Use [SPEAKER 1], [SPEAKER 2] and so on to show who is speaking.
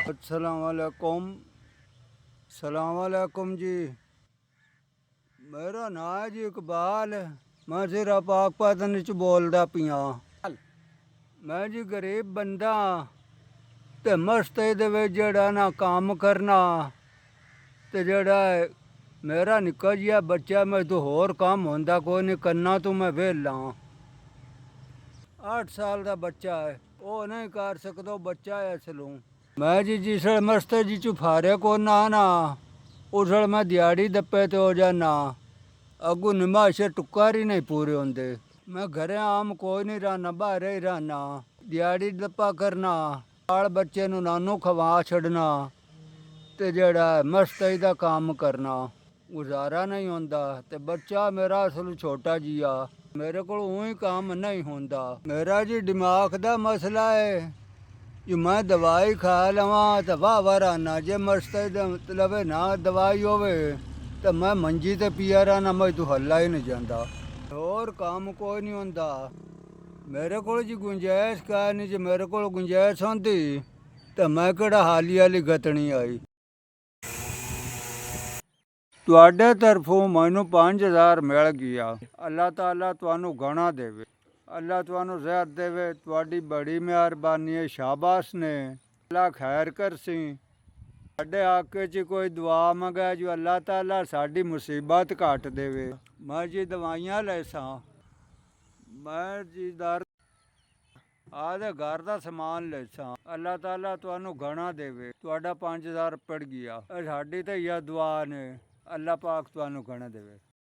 [SPEAKER 1] अस्सलाम वालेकुम। सलाम वालेकुम जी। मेरा नाम है जी इकबाल। मैं सिरा पाकपातन च बोलदा पिया। मैं जी गरीब बंदा ते मस्ते दे विच जेह्ड़ा ना कम्म करना ते जेह्ड़ा मेरा निक्का जिहा बच्चा मैं तो होर कम्म होंदा कोई नहीं करना तो मैं वेला 8 साल का बच्चा है वो नहीं कर सकदा बच्चा है इसलू मैं जी जिस मस्ते जी चू फारे को ना उस मैं दिहाड़ी दप्पे ते हो जाना अगू निमाशे टुक्कर ही नहीं पूरे होंदे। मैं घरे आम कोई नहीं रहना बाहर ही रहना दिहाड़ी दप्पा करना बाल बच्चे नू नानू खवा छड़ना ते जेड़ा मस्ती दा काम करना गुजारा नहीं होंदा ते बच्चा मेरा असल छोटा जिया मेरे को ऊँ काम नहीं होंदा। मेरा जी दिमाग दा मसला है जो मैं दवाई खा लवा तो वाह वाह रहना जे मस्ती दा मतलब है ना दवाई होवे तो मैं मंजी ते पिया रहना मैं तो हल्ला ही नहीं जाता और काम कोई नहीं होंदा। मेरे को जी गुंजाइश का नहीं जे मेरे को गुंजाइश होंदी तो मैं केड़ा हाली हाली गतनी आई। ਤੁਹਾਡੇ ਤਰਫੋਂ ਮੈਨੂੰ 5000 ਮਿਲ ਗਿਆ। ਅੱਲਾਹ ਤਾਲਾ ਤੁਹਾਨੂੰ ਗਣਾ ਦੇਵੇ, ਅੱਲਾਹ ਤੁਹਾਨੂੰ ਸਿਹਤ ਦੇਵੇ। ਤੁਹਾਡੀ ਬੜੀ ਮਿਹਰਬਾਨੀ ਹੈ, ਸ਼ਾਬਾਸ਼ ਨੇ। ਅੱਲਾਹ ਖੈਰ ਕਰਸੀ। ਸਾਡੇ ਆਕੇ 'ਚ ਕੋਈ ਦੁਆ ਮੰਗੇ ਜੋ ਅੱਲਾਹ ਤਾਲਾ ਸਾਡੀ ਮੁਸੀਬਤ ਘੱਟ ਦੇਵੇ। ਮੈਂ ਜੀ ਦਵਾਈਆਂ ਲੈ ਸਾਂ, ਮੈਂ ਜੀ ਦਰ ਆਦੇ ਘਰ ਦਾ ਸਮਾਨ ਲੈ ਸਾਂ। ਅੱਲਾਹ ਤਾਲਾ ਤੁਹਾਨੂੰ ਗਣਾ ਦੇਵੇ। ਤੁਹਾਡਾ 5000 ਪੜ ਗਿਆ। ਸਾਡੀ ਤਾਂ ਇਹ ਦੁਆ ਨੇ। अल्लाह पाक तुहानू कहना देवे।